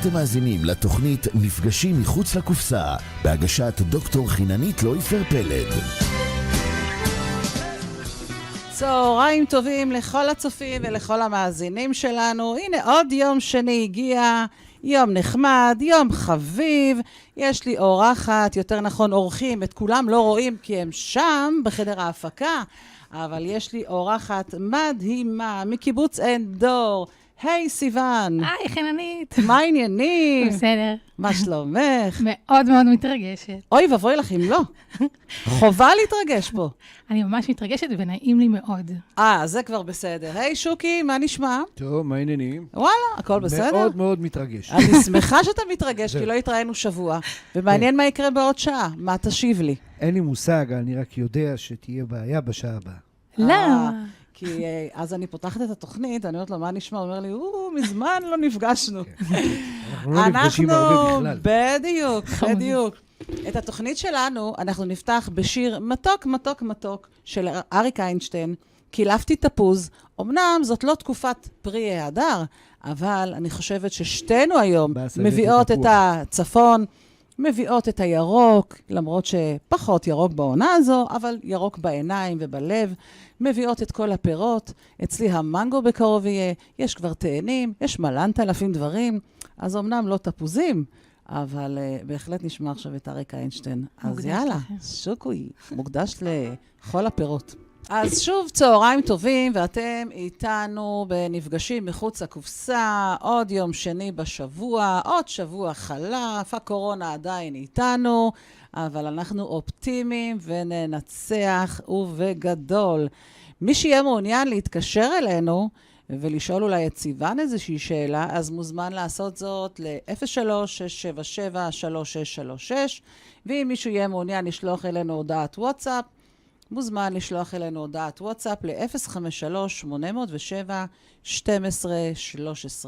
אתם מאזינים לתוכנית מפגשים מחוץ לקופסה, בהגשת דוקטור חיננית לויפר פלד. צהריים טובים לכל הצופים ולכל המאזינים שלנו. הנה עוד יום שני הגיע, יום נחמד, יום חביב. יש לי אורחת, יותר נכון אורחים, את כולם לא רואים כי הם שם בחדר ההפקה, אבל יש לי אורחת מדהימה מקיבוץ עין דור. היי סיוון. היי חיננית. מה העניינים? בסדר. מה שלומך? מאוד מאוד מתרגשת. אוי ובואי לך אם לא. חובה להתרגש פה. אני ממש מתרגשת ונעים לי מאוד. זה כבר בסדר. היי שוקי, מה נשמע? טוב, מה העניינים? וואלה, הכל בסדר? מאוד מאוד מתרגש. אני שמחה שאתה מתרגש, כי לא התראינו שבוע. ומעניין מה יקרה בעוד שעה. מה תשיב לי? אין לי מושג, אני רק יודע שתהיה בעיה בשעה הבאה. למה? כי אז אני פותחת את התוכנית, אני אומרת לו, מה נשמע? הוא אומר לי, מזמן לא נפגשנו. אנחנו לא נפגשים הרבה בכלל. בדיוק. את התוכנית שלנו, אנחנו נפתח בשיר מתוק, מתוק, מתוק, של אריק איינשטיין, קילפתי תפוז. אמנם זאת לא תקופת פרי ההדר, אבל אני חושבת ששתינו היום מביאות את הצפון, מביאות את הירוק, למרות שפחות ירוק בעונה הזו, אבל ירוק בעיניים ובלב, מביאות את כל הפירות. אצלי המנגו בקרוב יהיה, יש כבר תאנים, יש מלנת אלפים דברים, אז אמנם לא תפוזים, אבל בהחלט נשמע עכשיו את אריק איינשטיין. אז יאללה, שוקוי, מוקדש לכל הפירות. אז שוב צהריים טובים, ואתם איתנו בנפגשים מחוץ לקופסה, עוד יום שני בשבוע, עוד שבוע חלף, הקורונה עדיין איתנו, אבל אנחנו אופטימיים וננצח ובגדול. מי שיהיה מעוניין להתקשר אלינו ולשאול אולי את סיוון איזושהי שאלה, אז מוזמן לעשות זאת ל-03-677-3636, ואם מישהו יהיה מעוניין לשלוח אלינו הודעת וואטסאפ, מוזמן לשלוח אלינו הודעת וואטסאפ ל-053-807-1213.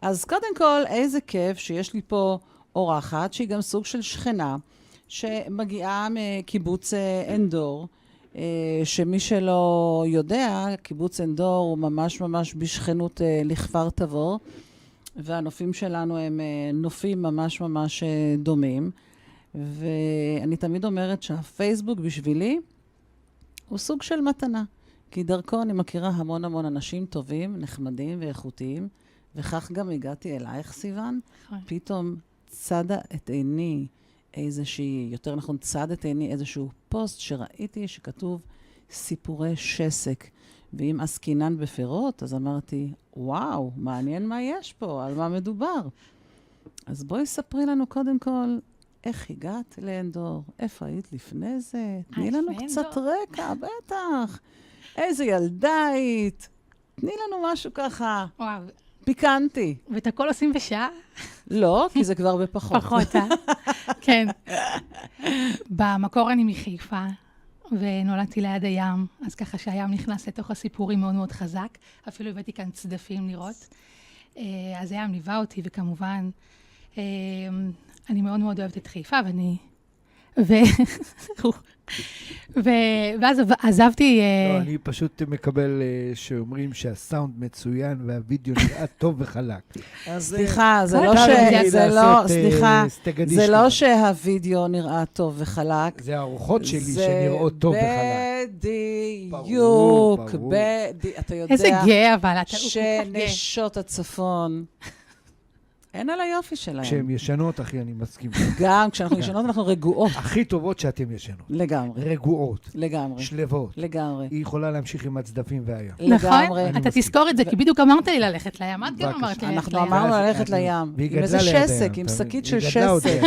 אז קודם כל, איזה כיף שיש לי פה אורחת, שהיא גם סוג של שכנה, שמגיעה מקיבוץ עין דור, שמי שלא יודע, קיבוץ עין דור הוא ממש ממש בשכנות לכפר תבור, והנופים שלנו הם נופים ממש ממש דומים, ואני תמיד אומרת שהפייסבוק בשבילי, הוא סוג של מתנה, כי דרכו אני מכירה המון המון אנשים טובים, נחמדים ואיכותיים, וכך גם הגעתי אלייך סיוון. פתאום צדה את עיני איזושהי, יותר נכון צד את עיני איזשהו פוסט שראיתי שכתוב סיפורי שסק, ואם עסקינן בפירות, אז אמרתי, וואו, מעניין מה יש פה, על מה מדובר. אז בואי ספרי לנו קודם כל, איך הגעת לעין דור? איפה היית לפני זה? תני לנו קצת רקע, בטח. איזה ילדה היית? תני לנו משהו ככה. וואו. פיקנטי. ואת הכל עושים בשעה? לא, כי זה כבר בפחות. פחות, כן. במקור אני מחיפה, ונולדתי ליד הים, אז ככה שהים נכנס לתוך הסיפורים מאוד מאוד חזק. אפילו הבאתי כאן צדפים לראות. אז הים ליווה אותי, וכמובן, אני מאוד מאוד אוהבת את חיפה, ואז עזבתי... לא, אני פשוט מקבל שאומרים שהסאונד מצוין והווידאו נראה טוב וחלק. סליחה, זה לא שהווידאו נראה טוב וחלק. זה הארוחות שלי שנראות טוב וחלק. בדיוק. אתה יודע... איזה גאה, אבל אתה... שנשות הצפון... אין על היופי שלהם. כשהן ישנות, אחי, אני מסכים. גם כשאנחנו ישנות, אנחנו רגועות. הכי טובות שאתם ישנות. לגמרי. רגועות. לגמרי. שלבות. לגמרי. היא יכולה להמשיך עם הצדפים והים. לגמרי. נכון? אתה תזכור את זה, כי בדיוק אמרת לי ללכת לים. את גם אמרת לי ללכת לים. אנחנו אמרנו ללכת לים. עם איזה שסק, עם שקית של שסק.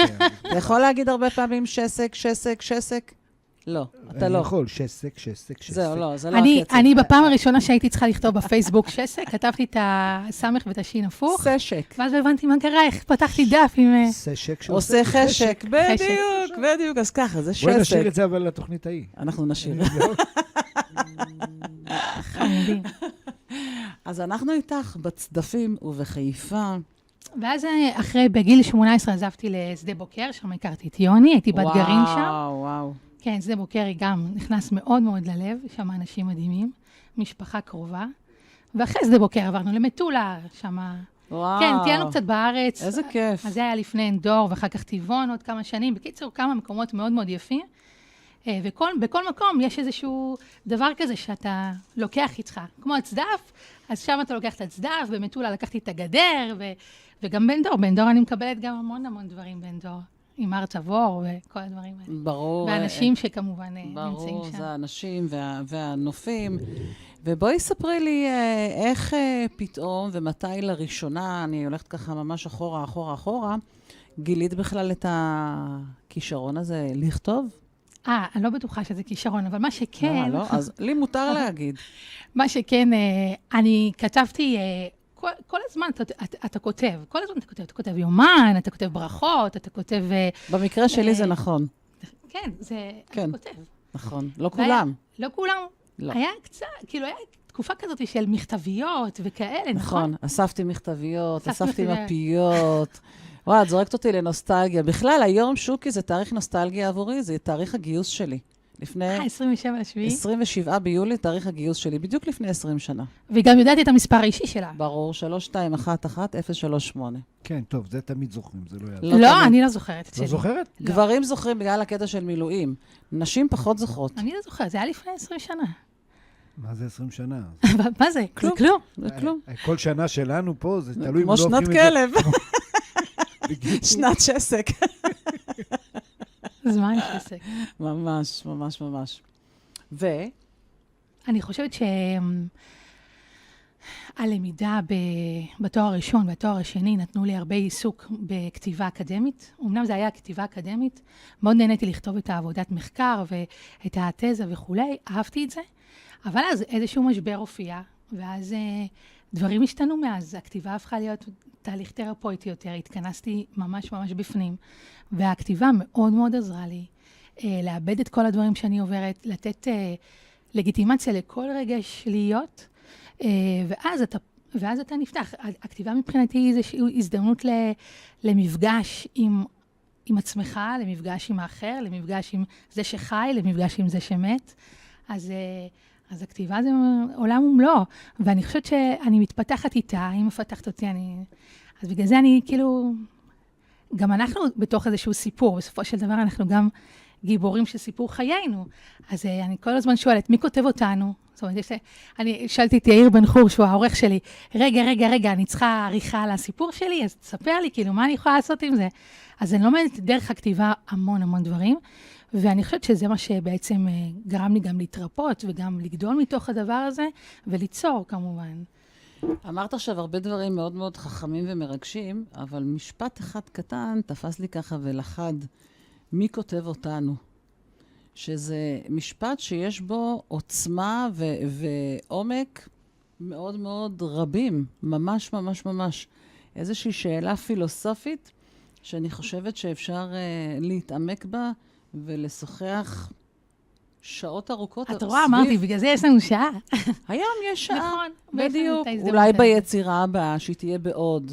אתה יכול להגיד הרבה פעמים שסק, שסק, שסק? לא, אתה לא. אני יכול, שסק. זהו, לא, זה לא הקצב. אני בפעם הראשונה שהייתי צריכה לכתוב בפייסבוק שסק, כתבתי את הסמך ואת השין הפוך. סשק. ואז לא הבנתי מה קרה, איך פתחתי דף עם... סשק עושה חשק. בדיוק, אז ככה, זה שסק. בואי נשאיר את זה אבל לתוכנית ההיא. אנחנו נשאיר. חמודים. אז אנחנו איתך בצדפים ובחיפה. ואז אחרי, בגיל 18 עזבתי לשדה בוקר, שם הכרתי את יוני, הייתי בת גרעין שם. וואו. כן, שדה בוקר גם נכנס מאוד מאוד ללב, שם אנשים מדהימים, משפחה קרובה. ואחרי שדה בוקר עברנו למטולה, שם וואו. כן, טיילנו קצת בארץ. איזה כיף. אז זה היה לפני אנדור, ואחר כך טבעון עוד כמה שנים. בקיצור, כמה מקומות מאוד מאוד יפים. ובכל מקום יש איזשהו דבר כזה שאתה לוקח איתך, כמו הצדף, אז שם אתה לוקח את הצדף, במטולה לקחתי את הגדר, וגם באנדור אני מקבלת גם המון דברים באנדור, עם הר תבור וכל הדברים האלה. ברור. ואנשים שכמובן נמצאים ברור, שם. זה האנשים והנופים. ובואי ספרי לי איך פתאום ומתי לראשונה, אני הולכת ככה ממש אחורה, גילית בכלל את הכישרון הזה לכתוב? אני לא בטוחה שזה כישרון, אבל מה שכן... לא? אז לי מותר להגיד. מה שכן, אני כתבתי... כל הזמן אתה כותב, כל הזמן אתה כותב יומן, אתה כותב ברכות, אתה כותב... במקרה שלי זה נכון. כן, זה... כן. אתה כותב. נכון, לא כולם. לא כולם. לא. היה קצת, כאילו היה תקופה כזאת של מכתביות וכאלה, נכון? נכון, אספתי מכתביות, אספתי מפיות. וואי, את זורקת אותי לנוסטלגיה. בכלל, היום שוקי זה תאריך נוסטלגיה עבורי, זה תאריך הגיוס שלי. לפני... 27 לשביעי. 27 ביולי, תאריך הגיוס שלי, בדיוק לפני 20 שנה. וגם יודעת את המספר האישי שלה. ברור, 3211038. כן, טוב, זה תמיד זוכרים, זה לא יעזור. לא, אני לא זוכרת את שלי. לא זוכרת? גברים זוכרים בגלל הקטע של מילואים. נשים פחות זוכרות. אני לא זוכרת, זה היה לפני 20 שנה. מה זה 20 שנה? מה זה? זה כלום. זה כלום. כל שנה שלנו פה, זה תלוי אם כמו לא שנת הופכים את זה... כלב. שנת שסק. זמן שעסק. ממש, ממש, ממש. אני חושבת שהלמידה בתואר הראשון והתואר השני נתנו לי הרבה עיסוק בכתיבה אקדמית. אמנם זה היה כתיבה אקדמית, מאוד נהניתי לכתוב את העבודת מחקר ואת התזה וכולי, אהבתי את זה, אבל אז איזשהו משבר הופיע, ואז דברים השתנו מאז. הכתיבה הפכה להיות תהליך תרפויטי יותר, התכנסתי ממש בפנים, והכתיבה מאוד מאוד עזרה לי לאבד את כל הדברים שאני עוברת, לתת לגיטימציה לכל רגש להיות, ואז אתה נפתח. הכתיבה מבחינתי היא איזושהי הזדמנות למפגש עם עצמך, למפגש עם האחר, למפגש עם זה שחי, למפגש עם זה שמת. אז הכתיבה זה עולם ומלואו, ואני חושבת שאני מתפתחת איתה, היא מפתחת אותי, אז בגלל זה אני כאילו, גם אנחנו בתוך איזשהו סיפור, בסופו של דבר אנחנו גם גיבורים של סיפור חיינו, אז אני כל הזמן שואלת, מי כותב אותנו? זאת אומרת, אני שאלתי את יאיר בן חור, שהוא העורך שלי, רגע, אני צריכה עריכה על הסיפור שלי, אז תספר לי, כאילו, מה אני יכולה לעשות עם זה? אז אני לומדת דרך הכתיבה המון דברים, ואני חושבת שזה מה שבעצם גרם לי גם להתרפות, וגם לגדול מתוך הדבר הזה, וליצור כמובן. אמרת עכשיו הרבה דברים מאוד מאוד חכמים ומרגשים, אבל משפט אחד קטן תפס לי ככה ולחד, מי כותב אותנו? שזה משפט שיש בו עוצמה ועומק מאוד מאוד רבים, ממש. איזושהי שאלה פילוסופית, שאני חושבת שאפשר להתעמק בה ולשוחח שעות ארוכות. את רואה, אמרתי, בגלל זה יש לנו שעה. היום יש שעה. נכון. בדיוק. אולי ביצירה הבאה, שהיא תהיה בעוד,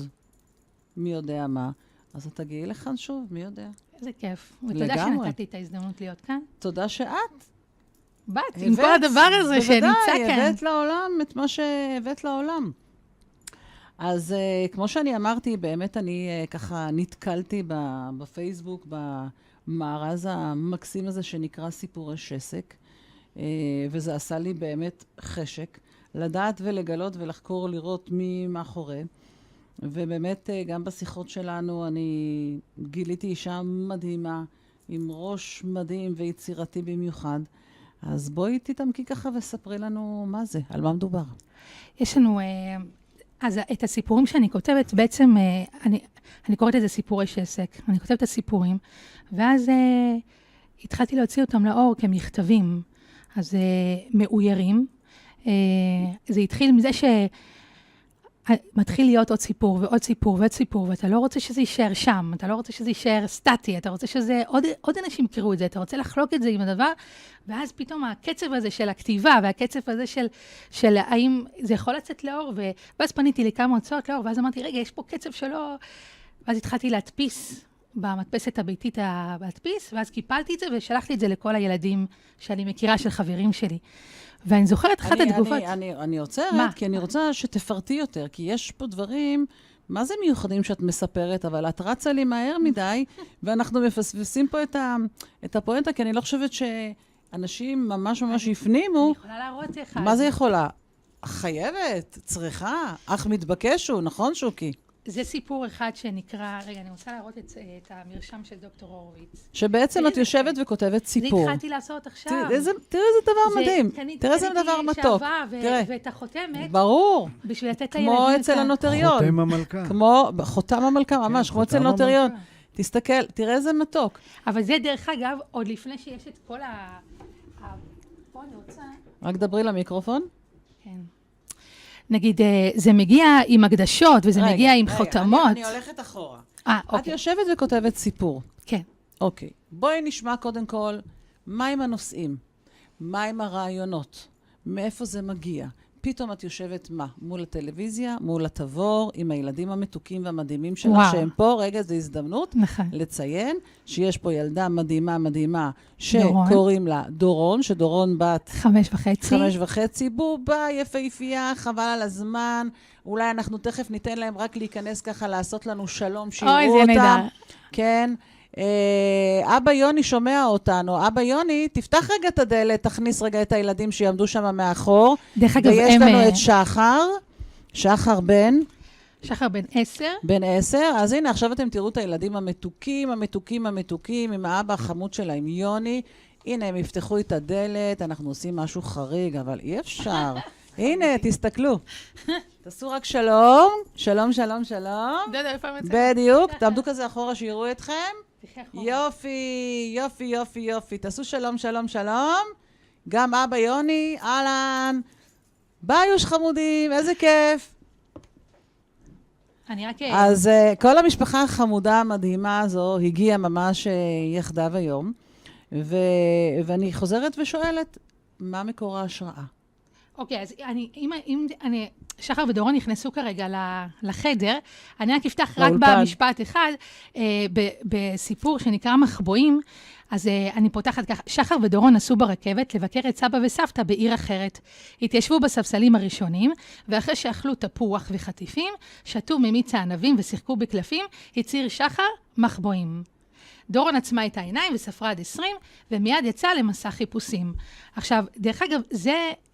מי יודע מה. אז את תגיעי לכאן שוב, מי יודע. איזה כיף. ותודה שנתת לי את ההזדמנות להיות כאן. תודה שאת. בת, עם כל הדבר הזה שנמצא כאן. בוודאי, הבאת לעולם את מה שהבאת לעולם. אז כמו שאני אמרתי, באמת אני ככה נתקלתי בפייסבוק, במארז המקסים הזה שנקרא סיפורי שסק, וזה עשה לי באמת חשק, לדעת ולגלות ולחקור, לראות מי מאחורי. ובאמת גם בשיחות שלנו אני גיליתי אישה מדהימה, עם ראש מדהים ויצירתי במיוחד. אז בואי תתעמקי ככה וספרי לנו מה זה, על מה מדובר. יש לנו, אז את הסיפורים שאני כותבת, בעצם אני קוראת את זה סיפורי שסק. אני כותבת את הסיפורים, ואז התחלתי להוציא אותם לאור כמכתבים. אז מאוירים. זה התחיל מזה מתחיל להיות עוד סיפור ועוד סיפור ועוד סיפור, ואתה לא רוצה שזה יישאר שם, אתה לא רוצה שזה יישאר סטטי, אתה רוצה שזה עוד אנשים יקראו את זה, אתה רוצה לחלוק את זה עם הדבר, ואז פתאום הקצב הזה של הכתיבה, והקצב הזה של האם זה יכול לצאת לאור, ואז פניתי לכמה הוצאות לאור, ואז אמרתי, רגע, יש פה קצב שלא, ואז התחלתי להדפיס במדפסת הביתית להדפיס, ואז קיפלתי את זה ושלחתי את זה לכל הילדים שאני מכירה, של חברים שלי. ואני זוכרת אחת התגובות. אני עוצרת, כי אני רוצה שתפרטי יותר, כי יש פה דברים מה זה מיוחדים שאת מספרת, אבל את רצה לי מהר מדי, ואנחנו מפספסים פה את הפואנטה, כי אני לא חושבת שאנשים ממש הפנימו. אני יכולה להראות אחד. מה זה יכולה? חייבת, צריכה, אך מתבקש הוא, נכון שוקי? זה סיפור אחד שנקרא, רגע, אני רוצה להראות את המרשם של דוקטור הורוביץ. שבעצם את יושבת וכותבת סיפור. זה התחלתי לעשות עכשיו. תראה איזה דבר מדהים. תראה איזה דבר מתוק. תראה. ואת החותמת, ברור. בשביל לתת לילדים כמו אצל הנוטריון. חותם המלכה. חותם המלכה, ממש, כמו אצל נוטריון. תסתכל, תראה איזה מתוק. אבל זה דרך אגב, עוד לפני שיש את כל פה אני רוצה... רק דברי למיקרופון. כן. נגיד, זה מגיע עם הקדשות, וזה מגיע עם חותמות. אני הולכת אחורה. את אוקיי. יושבת וכותבת סיפור. כן. אוקיי. בואי נשמע קודם כל, מה עם הנושאים? מה עם הרעיונות? מאיפה זה מגיע? פתאום את יושבת מה? מול הטלוויזיה, מול התבור, עם הילדים המתוקים והמדהימים שלך, שהם פה. רגע, זו הזדמנות לציין שיש פה ילדה מדהימה, שקוראים לה דורון, שדורון בת 5.5. בובה, יפהפייה, חבל על הזמן. אולי אנחנו תכף ניתן להם רק להיכנס ככה, לעשות לנו שלום, שיראו אותם. אוי, זה נהדר. כן. אבא יוני שומע אותנו. אבא יוני, תפתח רגע את הדלת, תכניס רגע את הילדים שיעמדו שם מאחור. דרך אגב, ויש לנו את שחר בן 10. בן 10. אז הנה, עכשיו אתם תראו את הילדים המתוקים, עם האבא החמוד שלה, עם יוני. הנה, הם יפתחו את הדלת, אנחנו עושים משהו חריג, אבל אי אפשר. הנה, תסתכלו. תעשו רק שלום. בדיוק. תעמדו כזה אחורה שיראו אתכם. יופי. תעשו שלום. גם אבא יוני, אהלן. ביוש חמודים, איזה כיף. אז כל המשפחה החמודה המדהימה הזו הגיעה ממש יחדיו היום. ואני חוזרת ושואלת, מה מקור ההשראה? אוקיי, אז אם שחר ודורון נכנסו כרגע לחדר, אני רק אפתח רק במשפט אחד, בסיפור שנקרא מחבואים, אז אני פותחת כך, שחר ודורון נסעו ברכבת לבקר את סבא וסבתא בעיר אחרת. התיישבו בספסלים הראשונים, ואחרי שאכלו תפוח וחטיפים, שתו ממיץ הענבים ושיחקו בקלפים, הצהיר שחר מחבואים. דורון עצמה את העיניים וספרה עד 20, ומיד יצא למסע חיפושים. עכשיו, דרך אגב,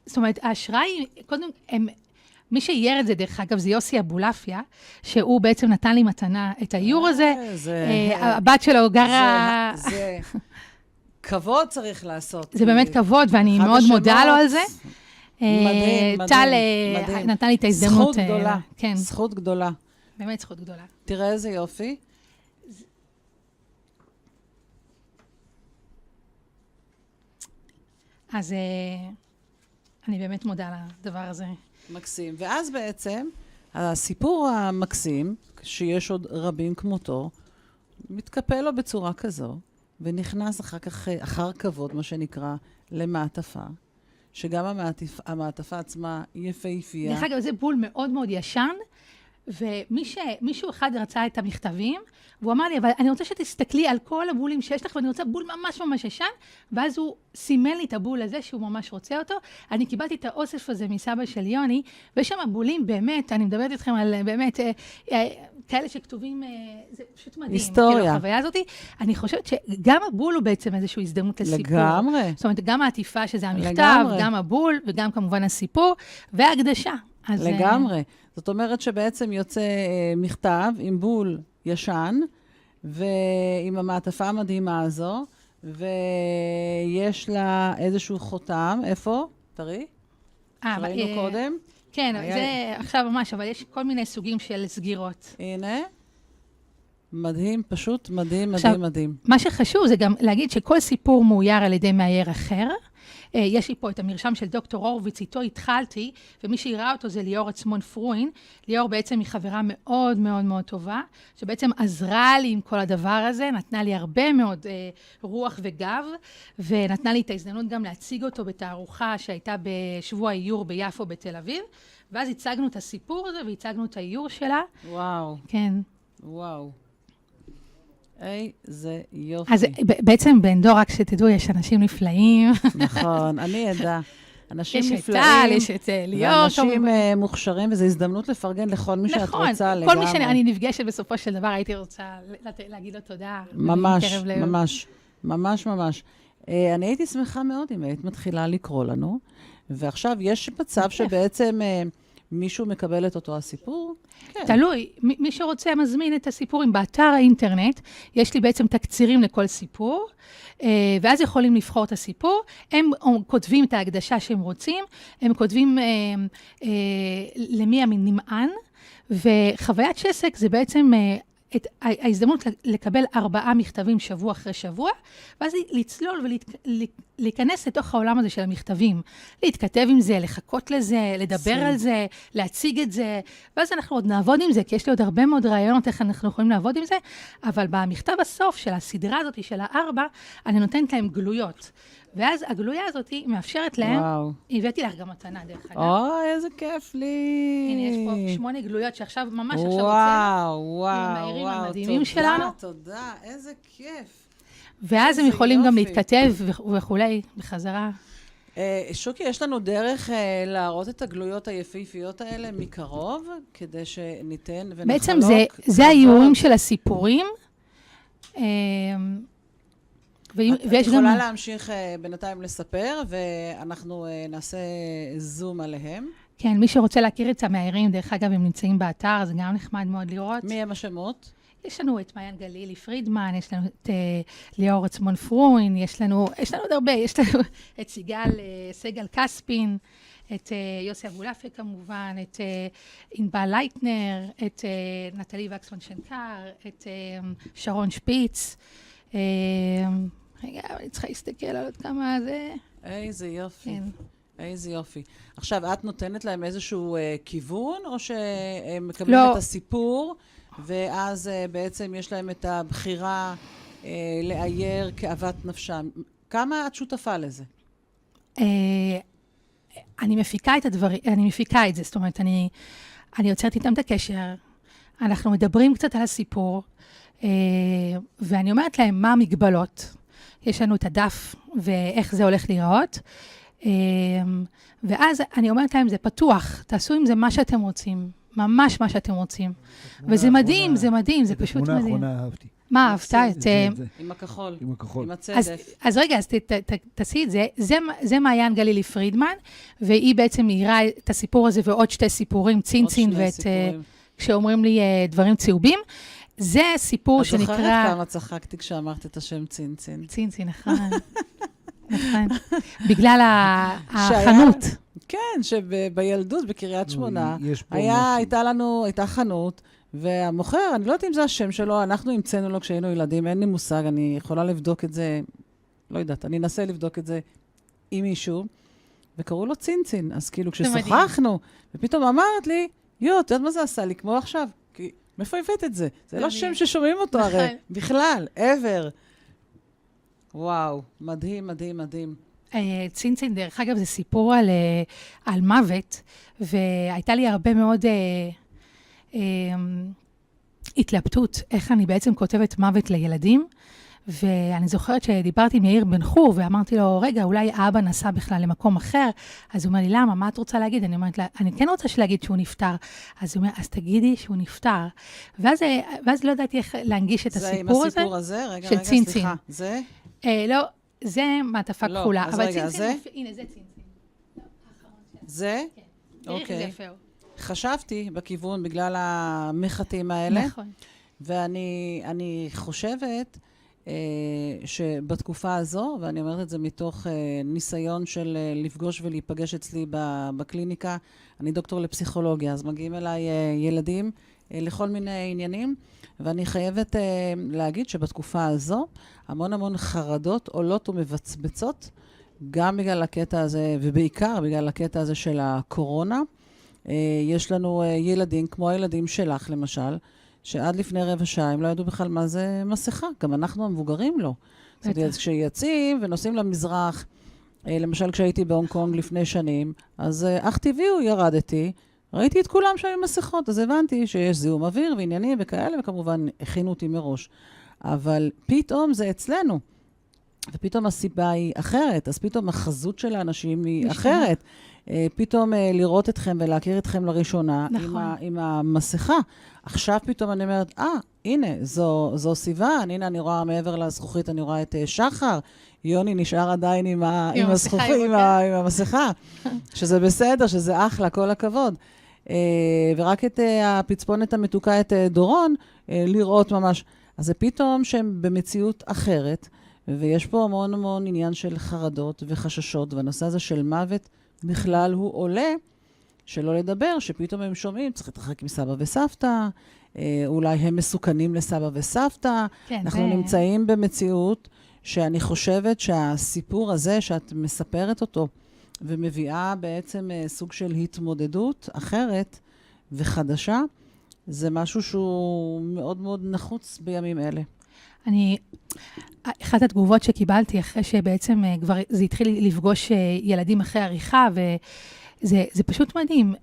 זאת אומרת, ההשראה היא, קודם, מי שאייר את זה, דרך אגב, זה יוסי אבולעפיה, שהוא בעצם נתן לי מתנה את האיור הזה. הבת שלו גרה... זה כבוד צריך לעשות. זה באמת כבוד, ואני מאוד מודה לו על זה. מדהים. טל נתן לי את ההזדמנות. זכות גדולה. כן. זכות גדולה. באמת זכות גדולה. תראה איזה יופי. אז אני באמת מודה לדבר הזה. מקסים. ואז בעצם, הסיפור המקסים, שיש עוד רבים כמותו, מתקפל לו בצורה כזו, ונכנס אחר כך, אחר כבוד, מה שנקרא, למעטפה, שגם המעטפה עצמה יפהפייה. דרך אגב, זה בול מאוד מאוד ישן, ומישהו אחד רצה את המכתבים, והוא אמר לי, אבל אני רוצה שתסתכלי על כל הבולים שיש לך, ואני רוצה בול ממש ישן, ואז הוא סימן לי את הבול הזה שהוא ממש רוצה אותו. אני קיבלתי את האוסף הזה מסבא של יוני, ויש שם בולים באמת, אני מדברת איתכם על באמת, כאלה שכתובים, זה פשוט מדהים. היסטוריה. כאילו, החוויה הזאת, אני חושבת שגם הבול הוא בעצם איזושהי הזדמנות לסיפור. לגמרי. זאת אומרת, גם העטיפה שזה המכתב, גם הבול, וגם כמובן הסיפור, וההקדשה. לגמרי. זאת אומרת שבעצם יוצא מכתב עם בול ישן, ועם המעטפה המדהימה הזו, ויש לה איזשהו חותם. איפה? תראי? ראינו קודם. כן, זה עכשיו ממש, אבל יש כל מיני סוגים של סגירות. הנה. מדהים, פשוט מדהים. מה שחשוב זה גם להגיד שכל סיפור מאויר על ידי מאייר אחר. יש לי פה את המרשם של דוקטור הורוביץ, איתו התחלתי, ומי שיראה אותו זה ליאור עצמון פרוין. ליאור בעצם היא חברה מאוד מאוד מאוד טובה, שבעצם עזרה לי עם כל הדבר הזה, נתנה לי הרבה מאוד רוח וגב, ונתנה לי את ההזדמנות גם להציג אותו בתערוכה שהייתה בשבוע האיור ביפו בתל אביב, ואז הצגנו את הסיפור הזה והצגנו את האיור שלה. וואו. כן. וואו. איזה יופי. אז בעצם בן דור, רק שתדעו, יש אנשים נפלאים. נכון, אני עדה. אנשים יש את נפלאים. טל, יש את ליאור. ואנשים מוכשרים, וזו הזדמנות לפרגן לכל מי שאת נכון, רוצה לגמרי. כל מי שאני נפגשת בסופו של דבר, הייתי רוצה להגיד לו תודה. ממש, מקרב לב. ממש, ממש, ממש. אני הייתי שמחה מאוד אם היית מתחילה לקרוא לנו, ועכשיו יש מצב שבעצם מישהו מקבל את אותו הסיפור? כן. תלוי, מי שרוצה מזמין את הסיפורים. באתר האינטרנט יש לי בעצם תקצירים לכל סיפור, ואז יכולים לבחור את הסיפור. הם כותבים את ההקדשה שהם רוצים, הם כותבים למי הנמען, וחוויית שסק זה בעצם ההזדמנות לקבל 4 מכתבים שבוע אחרי שבוע, ואז לצלול ולהיכנס לתוך העולם הזה של המכתבים. להתכתב עם זה, לחכות לזה, לדבר על זה, להציג את זה, ואז אנחנו עוד נעבוד עם זה, כי יש לי עוד הרבה מאוד רעיונות איך אנחנו יכולים לעבוד עם זה, אבל במכתב הסוף של הסדרה הזאת, של 4, אני נותנת להם גלויות. ואז הגלויה הזאת מאפשרת להם, הבאתי לך גם מתנה דרך אגב. איזה כיף לי. הנה, יש פה 8 גלויות שעכשיו, ממש עכשיו הוצאנו. וואו, עם העירים המדהימים שלנו. תודה, איזה כיף. ואז הם יכולים גם להתכתב וכולי בחזרה. שוקי, יש לנו דרך להראות את הגלויות היפהפיות האלה מקרוב, כדי שניתן ונחלוק. בעצם זה האיורים של הסיפורים. את יכולה להמשיך בינתיים לספר, ואנחנו נעשה זום עליהם. כן, מי שרוצה להכיר את המאיירים, דרך אגב, הם נמצאים באתר, זה גם נחמד מאוד לראות. מי הם השמות? יש לנו את מעיין גלילי פרידמן, יש לנו את ליאור עצמון פרוין, יש לנו עוד הרבה, יש לנו את סגל כספין, את יוסי אבולאפיה כמובן, את ענבל לייטנר, את נטלי וקסמן שנקר, את שרון שפיץ. רגע, אני צריכה להסתכל על עוד כמה זה. איזה יופי. כן. איזה יופי. עכשיו, את נותנת להם איזשהו כיוון, או שהם מקבלים את הסיפור, ואז בעצם יש להם את הבחירה לאייר כאוות נפשם. כמה את שותפה לזה? אני מפיקה את הדברים, אני מפיקה את זה, זאת אומרת, אני יוצרת איתם את הקשר, אנחנו מדברים קצת על הסיפור, ואני אומרת להם מה המגבלות. יש לנו את הדף ואיך זה הולך להיראות, ואז אני אומרת להם, זה פתוח, תעשו עם זה מה שאתם רוצים, ממש מה שאתם רוצים. וזה מדהים, זה מדהים, זה פשוט מדהים. את התמונה האחרונה אהבתי. מה אהבת? עם הכחול. עם הכחול. עם הצדף. אז רגע, אז תעשי את זה. זה מעיין גלילי פרידמן, והיא בעצם מאירה את הסיפור הזה ועוד 2 סיפורים, צינצין כשאומרים לי דברים צהובים. זה סיפור שנקרא... את זוכרת כמה צחקתי כשאמרת את השם צינצין. צינצין, נכון. נכון. בגלל החנות. כן, שבילדות בקריית שמונה, הייתה חנות, והמוכר, אני לא יודעת אם זה השם שלו, אנחנו המצאנו לו כשהיינו ילדים, אין לי מושג, אני יכולה לבדוק את זה, לא יודעת, אני אנסה לבדוק את זה עם מישהו, וקראו לו צינצין, אז כאילו כששוחחנו, ופתאום אמרת לי, את יודעת מה זה עשה לי, כמו עכשיו, כי מאיפה הבאת את זה? זה לא שם ששומעים אותו הרי, בכלל, ever. וואו, מדהים, מדהים, מדהים. צינצין, דרך אגב, זה סיפור על מוות, והייתה לי הרבה מאוד התלבטות, איך אני בעצם כותבת מוות לילדים, ואני זוכרת שדיברתי עם יאיר בן חור, ואמרתי לו, רגע, אולי האבא נסע בכלל למקום אחר, אז הוא אומר לי, למה? מה את רוצה להגיד? אני אומרת לה, אני כן רוצה להגיד שהוא נפטר. אז הוא אומר, אז תגידי שהוא נפטר. ואז לא ידעתי איך להנגיש את הסיפור הזה. זה עם הסיפור הזה? רגע, של צינצין. סליחה. זה? לא, זה מעטפה כחולה. לא, אז רגע, זה? הנה, זה צינצין. זה? כן. אוקיי. חשבתי בכיוון בגלל המחטים האלה. נכון. ואני חושבת שבתקופה הזו, ואני אומרת את זה מתוך ניסיון של לפגוש ולהיפגש אצלי בקליניקה, אני דוקטור לפסיכולוגיה, אז מגיעים אליי ילדים לכל מיני עניינים, ואני חייבת להגיד שבתקופה הזו, המון חרדות עולות ומבצבצות, גם בגלל הקטע הזה, ובעיקר בגלל הקטע הזה של הקורונה. יש לנו ילדים, כמו הילדים שלך למשל, שעד לפני רבע שעה הם לא ידעו בכלל מה זה מסכה. גם אנחנו המבוגרים לא. זאת אומרת, כשיצאים ונוסעים למזרח, למשל כשהייתי בהונג קונג לפני שנים, אז אך טבעי הוא ירדתי, ראיתי את כולם שהיו מסכות, אז הבנתי שיש זיהום אוויר ועניינים וכאלה, וכמובן הכינו אותי מראש. אבל פתאום זה אצלנו. ופתאום הסיבה היא אחרת, אז פתאום החזות של האנשים היא אחרת. פתאום לראות אתכם ולהכיר אתכם לראשונה עם המסכה. עכשיו פתאום אני אומרת, הנה, זו סיוון, הנה אני רואה מעבר לזכוכית, אני רואה את שחר, יוני נשאר עדיין עם המסכה, שזה בסדר, שזה אחלה, כל הכבוד. ורק את הפצפונת המתוקה, את דורון, לראות ממש. אז זה פתאום שהם במציאות אחרת, ויש פה המון המון עניין של חרדות וחששות, והנושא הזה של מוות בכלל הוא עולה, שלא לדבר, שפתאום הם שומעים, צריך להתרחק מסבא וסבתא, אולי הם מסוכנים לסבא וסבתא. כן, אנחנו נמצאים במציאות שאני חושבת שהסיפור הזה שאת מספרת אותו, ומביאה בעצם סוג של התמודדות אחרת וחדשה, זה משהו שהוא מאוד מאוד נחוץ בימים אלה. אחת התגובות שקיבלתי אחרי שבעצם כבר זה התחיל לפגוש ילדים אחרי עריכה, וזה פשוט מדהים.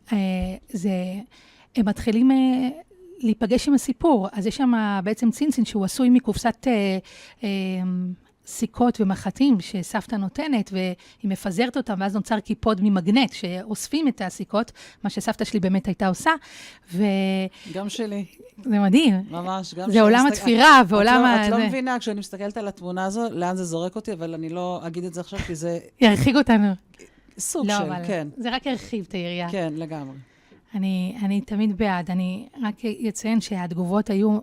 הם מתחילים להיפגש עם הסיפור. אז יש שם בעצם צינצין שהוא עשוי מקופסת סיכות ומחטים שסבתא נותנת, והיא מפזרת אותם, ואז נוצר קיפוד ממגנט, שאוספים את הסיכות, מה שסבתא שלי באמת הייתה עושה. גם שלי. זה מדהים. ממש, גם זה עולם התפירה ועולם את לא מבינה, כשאני מסתכלת על התמונה הזו, לאן זה זורק אותי, אבל אני לא אגיד את זה עכשיו, כי זה... ירחיק אותנו. סוג של, כן. זה רק הרחיב את העירייה. כן, לגמרי. אני תמיד בעד, אני רק אציין שהתגובות היו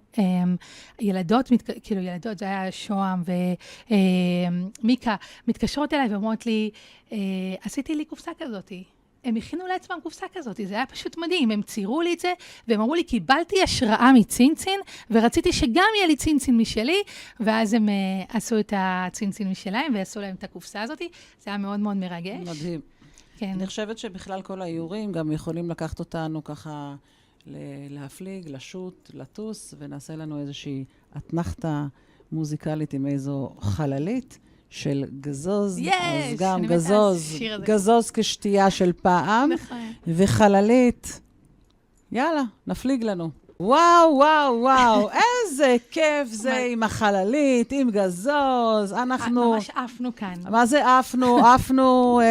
ילדות, כאילו ילדות, זה היה שוהם ומיקה, מתקשרות אליי ואומרות לי, עשיתי לי קופסה כזאת. הם הכינו לעצמם קופסה כזאת, זה היה פשוט מדהים, הם ציירו לי את זה, והם אמרו לי, קיבלתי השראה מצינצין, ורציתי שגם יהיה לי צינצין משלי, ואז הם עשו את הצינצין משלהם, ועשו להם את הקופסה הזאת, זה היה מאוד מאוד מרגש. מדהים. כן. אני חושבת שבכלל כל האיורים גם יכולים לקחת אותנו ככה להפליג, לשוט, לטוס, ונעשה לנו איזושהי אתנחתה מוזיקלית עם איזו חללית של גזוז. אז גם גזוז כשתייה של פעם, וחללית. יאללה, נפליג לנו. וואו, וואו, וואו, איזה כיף זה עם החללית, עם גזוז, אנחנו... ממש עפנו כאן. מה זה עפנו? עפנו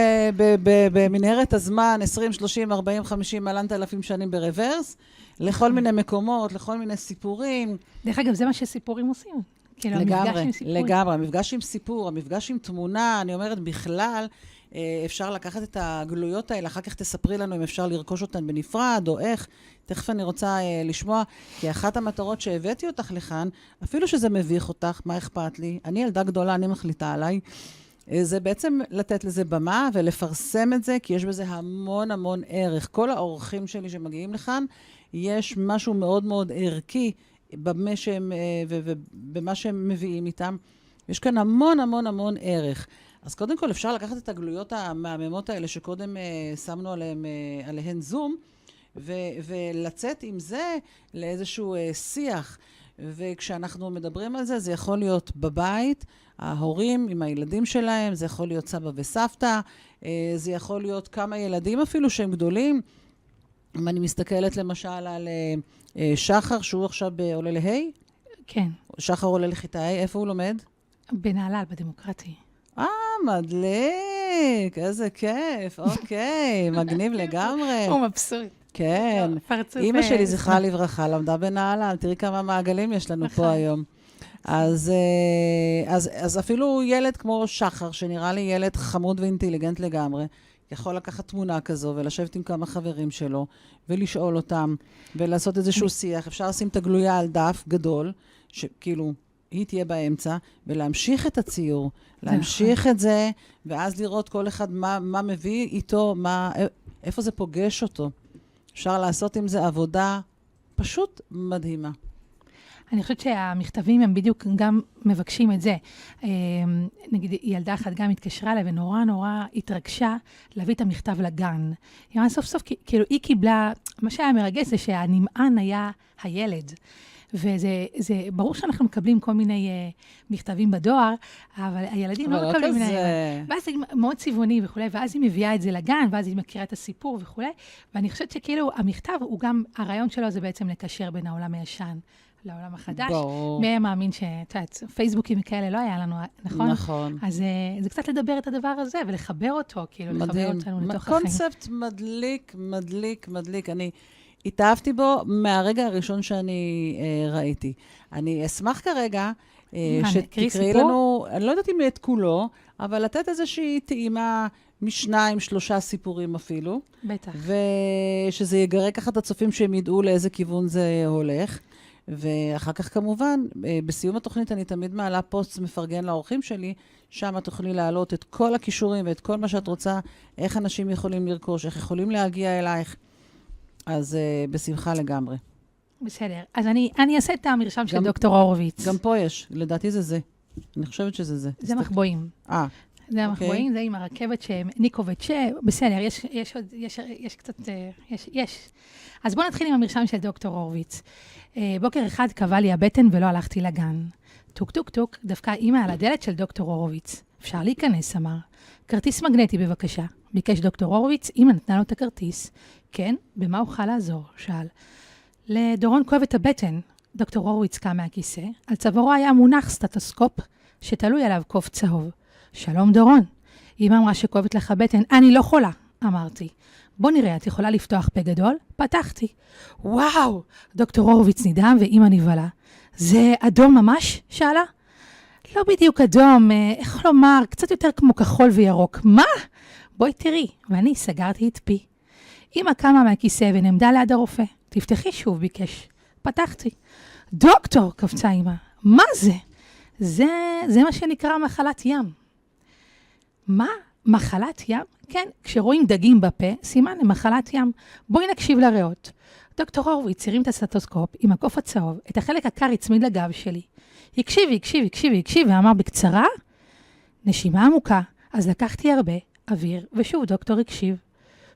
במנהרת הזמן, 20, 30, 40, 50, מלנת אלפים שנים ברוורס, לכל מיני מקומות, לכל מיני סיפורים. דרך אגב, זה מה שסיפורים עושים. לגמרי, המפגש עם סיפור, המפגש עם תמונה, אני אומרת בכלל, אפשר לקחת את הגלויות האלה, אחר כך תספרי לנו אם אפשר לרכוש אותן בנפרד, או איך. תכף אני רוצה לשמוע, כי אחת המטרות שהבאתי אותך לכאן, אפילו שזה מביך אותך, מה אכפת לי? אני ילדה גדולה, אני מחליטה עליי. זה בעצם לתת לזה במה ולפרסם את זה, כי יש בזה המון המון ערך. כל האורחים שלי שמגיעים לכאן, יש משהו מאוד מאוד ערכי במה שהם מביאים איתם. יש כאן המון המון המון ערך. אז קודם כל אפשר לקחת את הגלויות המהממות האלה שקודם שמנו עליהן זום, ולצאת עם זה לאיזשהו שיח. וכשאנחנו מדברים על זה, זה יכול להיות בבית, ההורים עם הילדים שלהם, זה יכול להיות סבא וסבתא, זה יכול להיות כמה ילדים אפילו שהם גדולים. אם אני מסתכלת למשל על שחר, שהוא עכשיו עולה להי? כן. שחר עולה לכיתה ה', איפה הוא לומד? בנהלל, בדמוקרטי. מדליק, איזה כיף, אוקיי, מגניב לגמרי. הוא מבסוט. כן, אמא שלי זכרה לברכה, למדה בנהלל, תראי כמה מעגלים יש לנו פה היום. אז אפילו ילד כמו שחר, שנראה לי ילד חמוד ואינטליגנט לגמרי, יכול לקחת תמונה כזו ולשבת עם כמה חברים שלו, ולשאול אותם, ולעשות איזשהו שיח. אפשר לשים את הגלויה על דף גדול, שכאילו היא תהיה באמצע, ולהמשיך את הציור, להמשיך את זה, ואז לראות כל אחד מה מביא איתו, איפה זה פוגש אותו. אפשר לעשות עם זה עבודה פשוט מדהימה. אני חושבת שהמכתבים הם בדיוק גם מבקשים את זה. נגיד, ילדה אחת גם התקשרה לה ונורא נורא התרגשה להביא את המכתב לגן. היא סוף סוף, כאילו היא קיבלה, מה שהיה מרגש זה שהנמען היה הילד. וזה ברור שאנחנו מקבלים כל מיני מכתבים בדואר, אבל הילדים לא מקבלים מיני... ואז זה מאוד צבעוני וכו', ואז היא מביאה את זה לגן, ואז היא מכירה את הסיפור וכו'. ואני חושבת שכאילו המכתב הוא גם, הרעיון שלו זה בעצם לקשר בין העולם הישן לעולם החדש. ברור. מי מאמין את יודעת, פייסבוקים כאלה לא היה לנו, נכון? נכון. אז זה קצת לדבר את הדבר הזה ולחבר אותו, כאילו, לחבר מדהים. אותנו לתוך החיים. קונספט מדליק, מדליק, מדליק. אני התאהבתי בו מהרגע הראשון שאני ראיתי. אני אשמח כרגע שתקראי לנו, אני לא יודעת אם את כולו, אבל לתת איזושהי טעימה משניים, 3 סיפורים אפילו. בטח. ושזה יגרה ככה את הצופים שהם ידעו לאיזה כיוון זה הולך. ואחר כך כמובן, בסיום התוכנית אני תמיד מעלה פוסט מפרגן לאורחים שלי, שם תוכלי להעלות את כל הכישורים ואת כל מה שאת רוצה, איך אנשים יכולים לרכוש, איך יכולים להגיע אלייך. אז בשמחה לגמרי. בסדר. אז אני אעשה את המרשם של דוקטור הורוביץ. גם פה יש, לדעתי זה זה. אני חושבת שזה זה. זה מחבואים. זה המחבואים, זה עם הרכבת שניקוביץ', בסדר, יש קצת, יש. אז בואו נתחיל עם המרשם של דוקטור הורוביץ. בוקר אחד קבע לי הבטן ולא הלכתי לגן. טוק טוק טוק, דווקא אימא על הדלת של דוקטור הורוביץ. אפשר להיכנס, אמר. כרטיס מגנטי בבקשה. ביקש דוקטור הורוביץ, אימא נתנה לו את הכרטיס. כן, במה אוכל לעזור? שאל. לדורון כואב את הבטן. דוקטור הורוביץ קם מהכיסא. על צווארו היה מונח סטטוסקופ שתלוי עליו קוף צהוב. שלום דורון. אמא אמרה שכואבת לך בטן. אני לא חולה, אמרתי. בוא נראה, את יכולה לפתוח פה גדול? פתחתי. וואו! דוקטור הורוביץ נדהם ואמא נבהלה. זה אדום ממש? שאלה. לא בדיוק אדום, איך לומר, קצת יותר כמו כחול וירוק. מה? בואי תראי. ואני סגרתי את פי. אמא קמה מהכיסא ונעמדה ליד הרופא. תפתחי שוב, ביקש. פתחתי. דוקטור, קפצה אמא. מה זה? זה מה שנקרא מחלת ים. מה? מחלת ים? כן, כשרואים דגים בפה, סימן למחלת ים. בואי נקשיב לריאות. דוקטור הורוביץ הרים את הסטטוסקופ עם הקוף הצהוב, את החלק הקר הצמיד לגב שלי. הקשיב, ואמר בקצרה, נשימה עמוקה, אז לקחתי הרבה אוויר, ושוב דוקטור הקשיב.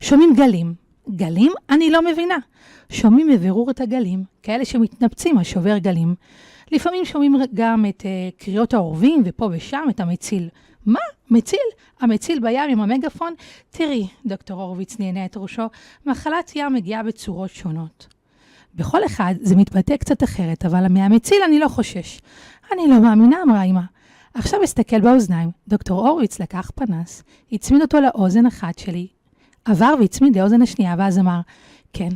שומעים גלים. גלים? אני לא מבינה. שומעים בבירור את הגלים, כאלה שמתנפצים על שובר גלים. לפעמים שומעים גם את קריאות העורבים, ופה ושם את המציל. מה? מציל? המציל בים עם המגפון? תראי, דוקטור הורוביץ נהנה את ראשו, מחלת ים מגיעה בצורות שונות. בכל אחד זה מתבטא קצת אחרת, אבל מהמציל אני לא חושש. אני לא מאמינה, אמרה אמא. עכשיו הסתכל באוזניים, דוקטור הורוביץ לקח פנס, הצמיד אותו לאוזן אחת שלי, עבר והצמיד לאוזן השנייה, ואז אמר, כן,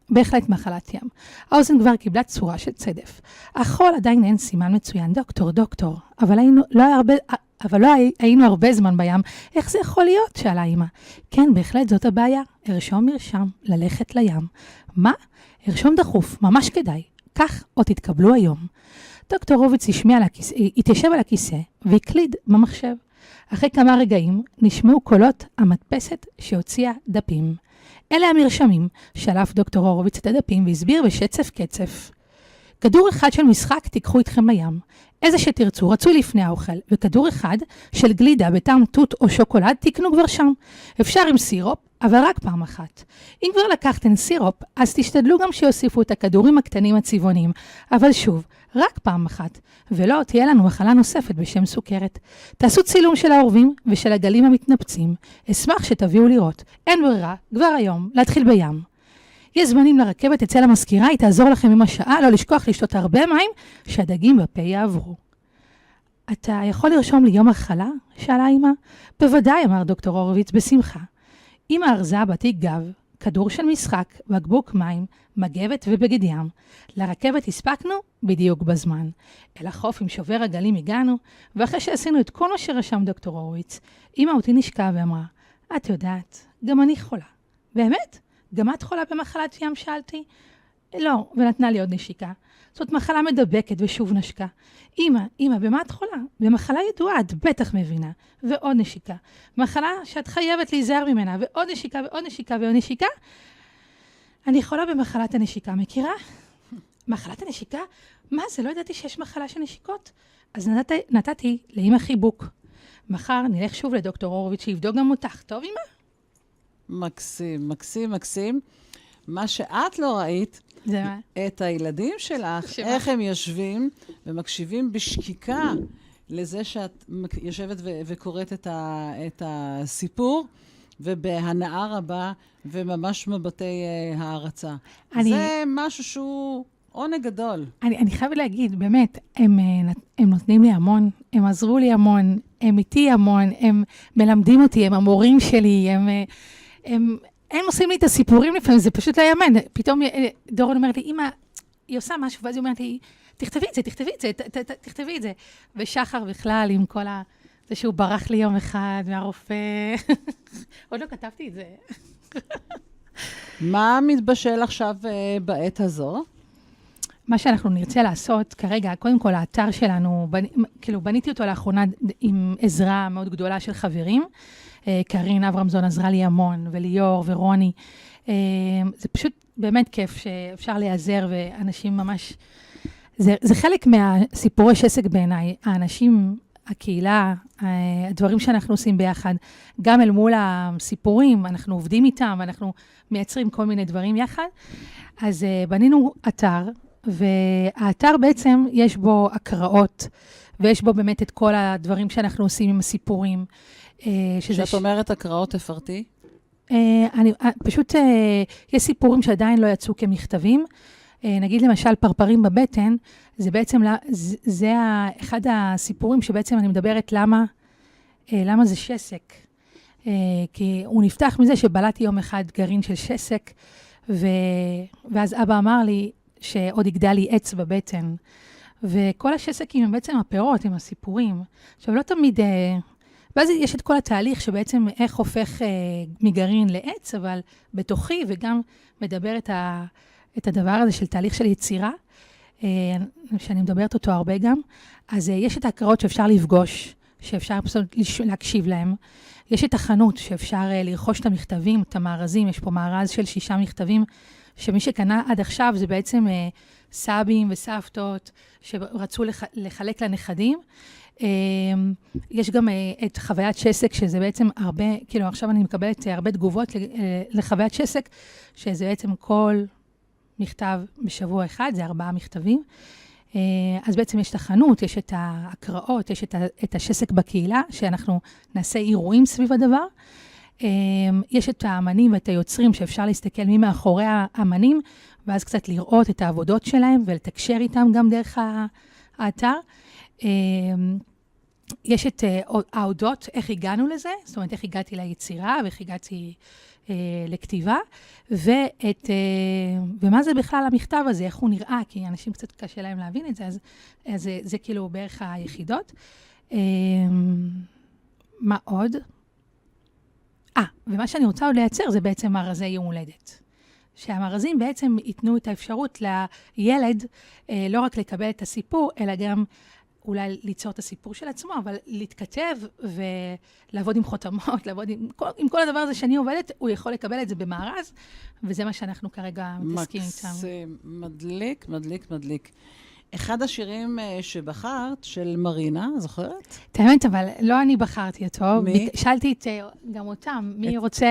בהחלט מחלת ים. האוזן כבר קיבלה צורה של צדף. החול עדיין אין סימן מצוין, דוקטור, אבל לא היינו הרבה זמן בים. איך זה יכול להיות? שאלה אמא. כן, בהחלט זאת הבעיה. הרשום מרשם, ללכת לים. מה? הרשום דחוף, ממש כדאי. כך או תתקבלו היום. דוקטור הורוביץ התיישב על הכיסא והקליד במחשב. אחרי כמה רגעים נשמעו קולות המדפסת שהוציאה דפים. אלה המרשמים. שלף דוקטור הורוביץ את הדפים והסביר בשצף קצף. כדור אחד של משחק תיקחו איתכם לים. איזה שתרצו, רצוי לפני האוכל, וכדור אחד של גלידה בטעם תות או שוקולד תקנו כבר שם. אפשר עם סירופ, אבל רק פעם אחת. אם כבר לקחתם סירופ, אז תשתדלו גם שיוסיפו את הכדורים הקטנים הצבעוניים, אבל שוב, רק פעם אחת, ולא תהיה לנו מחלה נוספת בשם סוכרת. תעשו צילום של העורבים ושל הגלים המתנפצים. אשמח שתביאו לראות. אין ברירה, כבר היום, להתחיל בים. יש זמנים לרכבת אצל המזכירה, היא תעזור לכם עם השעה, לא לשכוח לשתות הרבה מים, שהדגים בפה יעברו. אתה יכול לרשום לי יום החלה? שאלה אמא. בוודאי, אמר דוקטור הורוביץ בשמחה. אמא ארזה בתיק גב, כדור של משחק, בקבוק מים, מגבת ובגד ים. לרכבת הספקנו בדיוק בזמן. אל החוף עם שובר הגלים הגענו, ואחרי שעשינו את כל מה שרשם דוקטור הורוביץ, אמא אותי נשקה ואמרה, את יודעת, גם אני חולה. באמת? גם את חולה במחלת ים? שאלתי. לא, ונתנה לי עוד נשיקה. זאת מחלה מדבקת ושוב נשקה. אמא, במה את חולה? במחלה ידועה, את בטח מבינה. ועוד נשיקה. מחלה שאת חייבת להיזהר ממנה, ועוד נשיקה ועוד נשיקה ועוד נשיקה. אני חולה במחלת הנשיקה, מכירה? מחלת הנשיקה? מה זה? לא ידעתי שיש מחלה של נשיקות. אז נתתי לאמא חיבוק. מחר נלך שוב לדוקטור הורוביץ שיבדוק גם אותך. טוב, אמא? מקסים, מקסים, מקסים. מה שאת לא ראית, את הילדים שלך, איך הם יושבים ומקשיבים בשקיקה לזה שאת יושבת וקוראת את הסיפור, ובהנאה רבה וממש מבטי הערצה. זה משהו שהוא עונג גדול. אני חייבת להגיד, באמת, הם נותנים לי המון, הם עזרו לי המון, הם איתי המון, הם מלמדים אותי, הם המורים שלי, הם עושים לי את הסיפורים לפעמים, זה פשוט לא יאמן. פתאום דורון אומרת לי, אמא, היא עושה משהו, ואז היא אומרת לי, תכתבי את זה. ושחר בכלל, עם כל זה שהוא ברח לי יום אחד מהרופא, עוד לא כתבתי את זה. מה מתבשל עכשיו בעת הזו? מה שאנחנו נרצה לעשות כרגע, קודם כל, האתר שלנו, בניתי אותו לאחרונה עם עזרה מאוד גדולה של חברים. קרין אברמזון עזרה לי המון, וליאור ורוני. זה פשוט באמת כיף שאפשר להיעזר, ואנשים ממש... זה חלק מהסיפורי שסק בעיניי. האנשים, הקהילה, הדברים שאנחנו עושים ביחד, גם אל מול הסיפורים, אנחנו עובדים איתם, אנחנו מייצרים כל מיני דברים יחד. אז בנינו אתר, והאתר בעצם יש בו הקראות, ויש בו באמת את כל הדברים שאנחנו עושים עם הסיפורים. כשאת אומרת הקראות, תפרטי? פשוט יש סיפורים שעדיין לא יצאו כמכתבים. נגיד למשל פרפרים בבטן, זה בעצם, זה אחד הסיפורים שבעצם אני מדברת למה זה שסק. כי הוא נפתח מזה שבלעתי יום אחד גרעין של שסק, ואז אבא אמר לי שעוד יגדל לי עץ בבטן. וכל השסקים הם בעצם הפירות, הם הסיפורים. עכשיו לא תמיד... ואז יש את כל התהליך שבעצם איך הופך מגרעין לעץ, אבל בתוכי וגם מדבר את הדבר הזה של תהליך של יצירה, שאני מדברת אותו הרבה גם. אז יש את ההקראות שאפשר לפגוש, שאפשר פשוט להקשיב להם. יש את החנות שאפשר לרכוש את המכתבים, את המארזים. יש פה מארז של 6 מכתבים, שמי שקנה עד עכשיו זה בעצם סבים וסבתות שרצו לחלק לנכדים. יש גם את חוויית שסק, שזה בעצם הרבה, כאילו עכשיו אני מקבלת הרבה תגובות לחוויית שסק, שזה בעצם כל מכתב בשבוע אחד, זה 4 מכתבים. אז בעצם יש את החנות, יש את ההקראות, יש את השסק בקהילה, שאנחנו נעשה אירועים סביב הדבר. יש את האמנים ואת היוצרים שאפשר להסתכל מי מאחורי האמנים, ואז קצת לראות את העבודות שלהם ולתקשר איתם גם דרך האתר. יש את העודות, איך הגענו לזה, זאת אומרת, איך הגעתי ליצירה ואיך הגעתי לכתיבה, ומה זה בכלל המכתב הזה, איך הוא נראה, כי אנשים קצת קשה להם להבין את זה, אז זה כאילו בערך היחידות. מה עוד? ומה שאני רוצה עוד לייצר זה בעצם מארזי יום הולדת. שהמארזים בעצם ייתנו את האפשרות לילד לא רק לקבל את הסיפור, אלא גם אולי ליצור את הסיפור של עצמו, אבל להתכתב ולעבוד עם חותמות, לעבוד עם כל הדבר הזה שאני עובדת, הוא יכול לקבל את זה במארז, וזה מה שאנחנו כרגע מתעסקים איתם. מקסים, מדליק. אחד השירים שבחרת, של מרינה, זוכרת? האמת, אבל לא אני בחרתי אותו. מי? שאלתי גם אותם, מי רוצה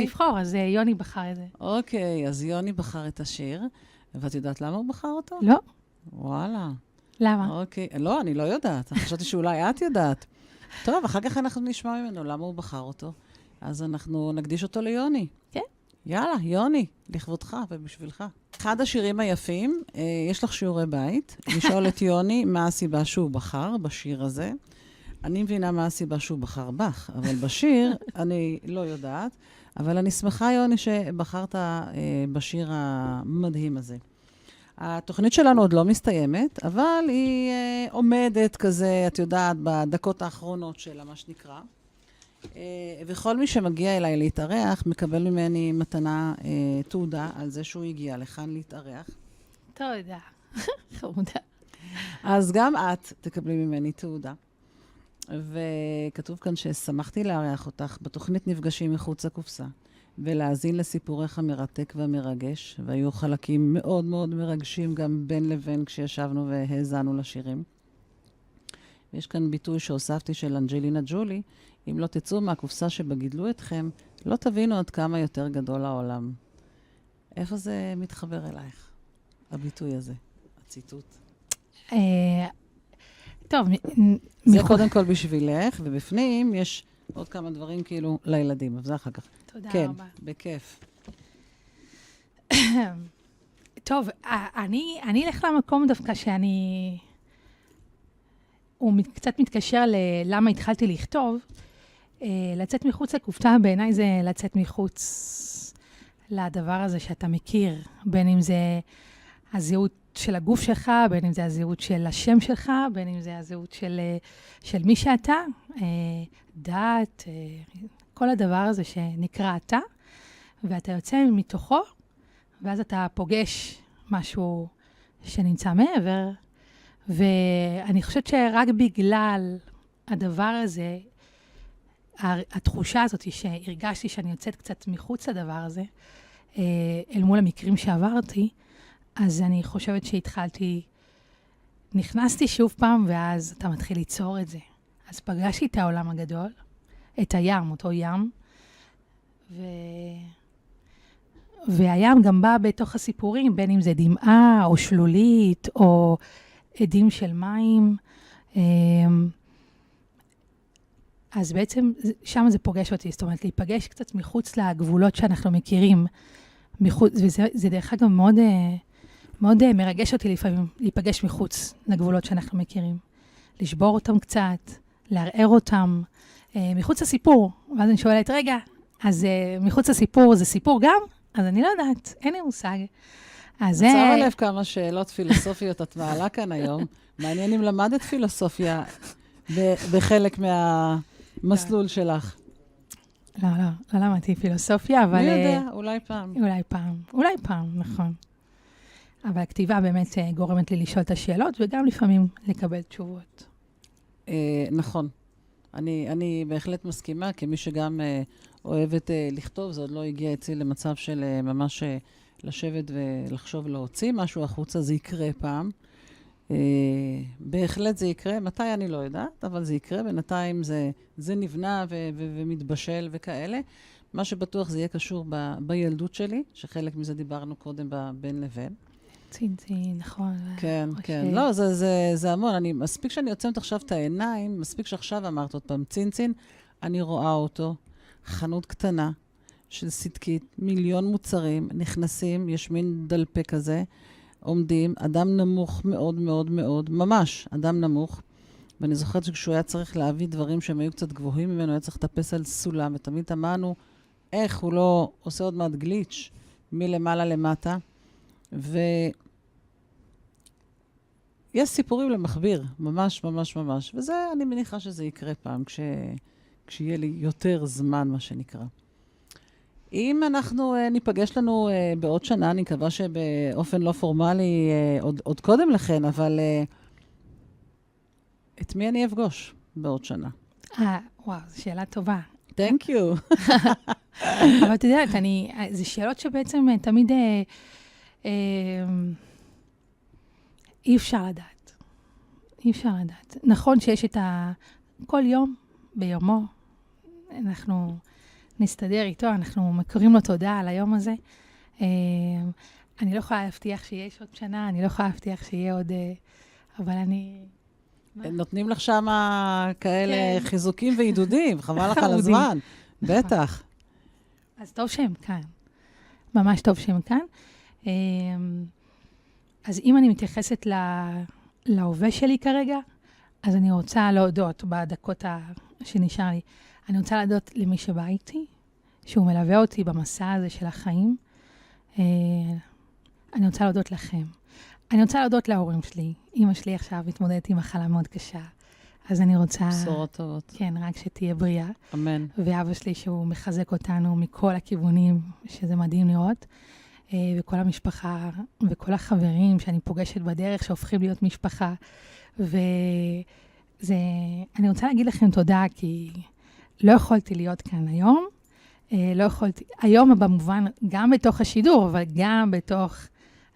לבחור, אז יוני בחר את זה. אוקיי, אז יוני בחר את השיר, ואת יודעת למה הוא בחר אותו? לא. וואלה. למה? אוקיי, לא, אני לא יודעת. חשבתי שאולי את יודעת. טוב, אחר כך אנחנו נשמע ממנו למה הוא בחר אותו. אז אנחנו נקדיש אותו ליוני. כן. יאללה, יוני, לכבודך ובשבילך. אחד השירים היפים, יש לך שיעורי בית, לשאול את יוני מה הסיבה שהוא בחר בשיר הזה. אני מבינה מה הסיבה שהוא בחר בך, אבל בשיר אני לא יודעת. אבל אני שמחה, יוני, שבחרת בשיר המדהים הזה. התוכנית שלנו עוד לא מסתיימת, אבל היא עומדת כזה, את יודעת, בדקות האחרונות שלה, מה שנקרא. וכל מי שמגיע אליי להתארח, מקבל ממני מתנה תעודה על זה שהוא הגיע לכאן להתארח. תודה. חמודה. אז גם את תקבלי ממני תעודה. וכתוב כאן ששמחתי לארח אותך בתוכנית נפגשים מחוץ לקופסה, ולהאזין לסיפורך המרתק והמרגש, והיו חלקים מאוד מאוד מרגשים גם בין לבין כשישבנו והאזנו לשירים. ויש כאן ביטוי שהוספתי של אנג'לינה ג'ולי, אם לא תצאו מהקופסה שבגידלו אתכם, לא תבינו עד כמה יותר גדול העולם. איפה זה מתחבר אלייך, הביטוי הזה, הציטוט? טוב, זה קודם כל בשבילך, ובפנים יש עוד כמה דברים כאילו לילדים, אבל זה אחר כך. תודה כן, רבה. בכיף. טוב, אני אלך למקום דווקא הוא קצת מתקשר ללמה התחלתי לכתוב. לצאת מחוץ לקופסה, בעיניי זה לצאת מחוץ לדבר הזה שאתה מכיר, בין אם זה הזהות של הגוף שלך, בין אם זה הזהות של השם שלך, בין אם זה הזהות של מי שאתה, דת, כל הדבר הזה שנקרא אתה, ואתה יוצא מתוכו, ואז אתה פוגש משהו שנמצא מעבר, ואני חושבת שרק בגלל הדבר הזה, התחושה הזאת שהרגשתי שאני יוצאת קצת מחוץ לדבר הזה, אל מול המקרים שעברתי, אז אני חושבת נכנסתי שוב פעם, ואז אתה מתחיל ליצור את זה. אז פגשתי את העולם הגדול, את הים, אותו ים, והים גם בא בתוך הסיפורים, בין אם זה דמעה, או שלולית, או עדים של מים. אז בעצם שם זה פוגש אותי, זאת אומרת, להיפגש קצת מחוץ לגבולות שאנחנו מכירים, וזה דרך אגב מאוד מרגש אותי לפעמים, להיפגש מחוץ לגבולות שאנחנו מכירים. לשבור אותם קצת, לערער אותם, מחוץ לסיפור. ואז אני שואלת, רגע, אז מחוץ לסיפור זה סיפור גם? אז אני לא יודעת, אין לי מושג. עצר עליו כמה שאלות פילוסופיות את מעלה כאן היום. מעניין אם למדת פילוסופיה בחלק מהמסלול שלך. לא למדתי פילוסופיה, אבל... מי יודע, אולי פעם. אולי פעם, נכון. אבל הכתיבה באמת גורמת לי לשאול את השאלות, וגם לפעמים לקבל תשובות. נכון. אני בהחלט מסכימה, כמי שגם אוהבת לכתוב, זה עוד לא הגיע אצלי למצב של ממש לשבת ולחשוב ולהוציא משהו החוצה, זה יקרה פעם. בהחלט זה יקרה, מתי אני לא יודעת, אבל זה יקרה, בינתיים זה נבנה ומתבשל וכאלה. מה שבטוח זה יהיה קשור בילדות שלי, שחלק מזה דיברנו קודם בין לבין. צינצין, נכון. כן, כן. לא, זה המון. מספיק שאני יוצאת עכשיו את העיניים, מספיק שעכשיו אמרת עוד פעם צינצין, אני רואה אותו, חנות קטנה של סדקית, 1,000,000 מוצרים, נכנסים, יש מין דלפה כזה, עומדים, אדם נמוך מאוד מאוד מאוד, ממש אדם נמוך, ואני זוכרת שכשהוא היה צריך להביא דברים שהם היו קצת גבוהים ממנו, היה צריך לטפס על סולם, ותמיד אמרנו, איך הוא לא עושה עוד מעט גליץ' מלמעלה למטה, ויש סיפורים למכביר, ממש ממש ממש, וזה, אני מניחה שזה יקרה פעם, כשיהיה לי יותר זמן, מה שנקרא. אם אנחנו ניפגש לנו בעוד שנה, אני מקווה שבאופן לא פורמלי, עוד קודם לכן, אבל את מי אני אפגוש בעוד שנה? וואו, זו שאלה טובה. Thank you. אבל אתה יודעת, זה שאלות שבעצם תמיד אי אפשר לדעת. אי אפשר לדעת. נכון שיש כל יום ביומו, אנחנו נסתדר איתו, אנחנו מכירים לו תודה על היום הזה. אני לא יכולה להבטיח שיש עוד שנה, אני לא יכולה להבטיח שיהיה עוד, אבל אני... נותנים לך שם כאלה חיזוקים ועידודים, חבל לך על הזמן. בטח. אז טוב שהם כאן. ממש טוב שהם כאן. אז אם אני מתייחסת להווה שלי כרגע, אז אני רוצה להודות בדקות שנשאר לי. אני רוצה להודות למי שבא איתי, שהוא מלווה אותי במסע הזה של החיים. אני רוצה להודות לכם. אני רוצה להודות להורים שלי. אמא שלי עכשיו מתמודדת עם מחלה מאוד קשה. אז אני רוצה... בשורות טובות. כן, רק שתהיה בריאה. אמן. ואבא שלי שהוא מחזק אותנו מכל הכיוונים, שזה מדהים לראות. וכל המשפחה וכל החברים שאני פוגשת בדרך שהופכים להיות משפחה. אני רוצה להגיד לכם תודה, כי לא יכולתי להיות כאן היום. לא יכולתי, היום במובן, גם בתוך השידור, אבל גם בתוך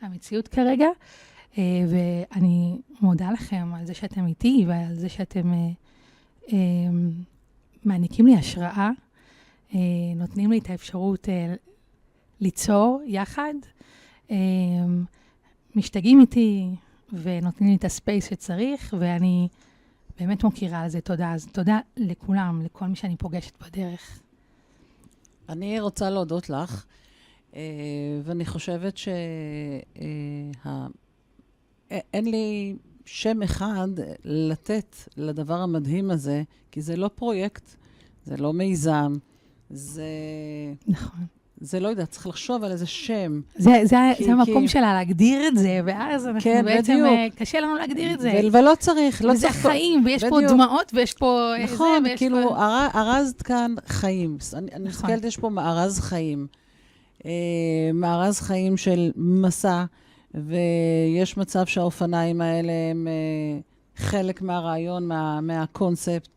המציאות כרגע. ואני מודה לכם על זה שאתם איתי, ועל זה שאתם מעניקים לי השראה, נותנים לי את האפשרות ליצור יחד, משתגעים איתי ונותנים לי את הספייס שצריך, ואני באמת מוכירה על זה תודה. אז תודה לכולם, לכל מי שאני פוגשת בדרך. אני רוצה להודות לך. ואני חושבת אין לי שם אחד לתת לדבר המדהים הזה, כי זה לא פרויקט, זה לא מיזם, נכון. זה לא יודע, צריך לחשוב על איזה שם. זה המקום שלה להגדיר את זה, ואז אנחנו בעצם, קשה לנו להגדיר את זה. ולא צריך, לא וזה צריך. חיים, ויש פה דמעות, ויש פה זה, נכון, ויש כאילו, פה... ארזת כאן חיים. אני מסתכלת, יש פה מארז חיים. מארז חיים של מסע, ויש מצב שהאופניים האלה הם חלק מהרעיון, מהקונספט,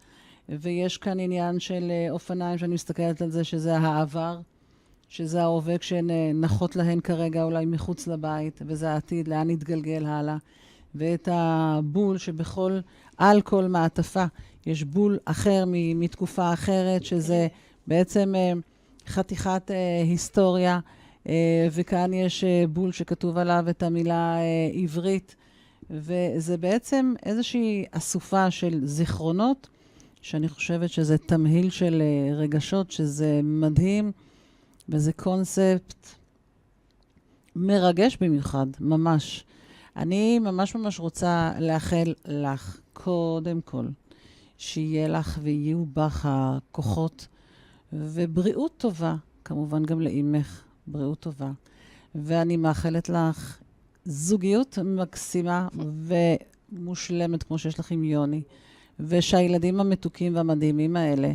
ויש כאן עניין של אופניים, שאני מסתכלת על זה, שזה העבר, שזה ההווה, כשנחות להן כרגע אולי מחוץ לבית, וזה העתיד, לאן נתגלגל הלאה. ואת הבול שבכל, על כל מעטפה, יש בול אחר מתקופה אחרת, שזה בעצם חתיכת היסטוריה, וכאן יש בול שכתוב עליו את המילה עברית, וזה בעצם איזושהי אסופה של זיכרונות, שאני חושבת שזה תמהיל של רגשות, שזה מדהים, וזה קונספט מרגש במיוחד, ממש. אני ממש רוצה לאחל לך, קודם כל, שיהיה לך ויהיו בך הכוחות, ובריאות טובה, כמובן גם לאמך, בריאות טובה. ואני מאחלת לך זוגיות מקסימה ומושלמת, כמו שיש לך עם יוני, ושהילדים המתוקים והמדהימים האלה,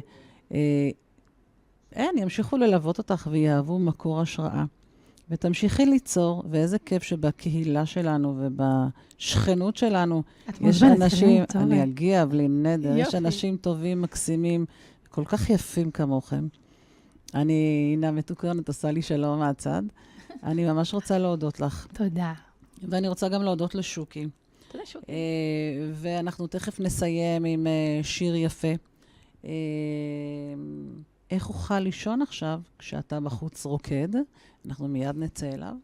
ימשיכו ללוות אותך ויאהבו מקור השראה. ותמשיכי ליצור, ואיזה כיף שבקהילה שלנו ובשכנות שלנו, יש אנשים, אני אגיע בלי נדר, יש אנשים טובים, מקסימים, כל כך יפים כמוכם. הנה מתוקרנת, עושה לי שלום מהצד. אני ממש רוצה להודות לך. תודה. ואני רוצה גם להודות לשוקי. תודה, שוקי. ואנחנו תכף נסיים עם שיר יפה. איך אוכל לישון עכשיו כשאתה בחוץ רוקד? אנחנו מיד נצא אליו.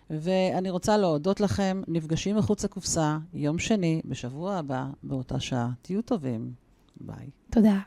ואני רוצה להודות לכם, נפגשים מחוץ לקופסה, יום שני, בשבוע הבא, באותה שעה. תהיו טובים. ביי. תודה.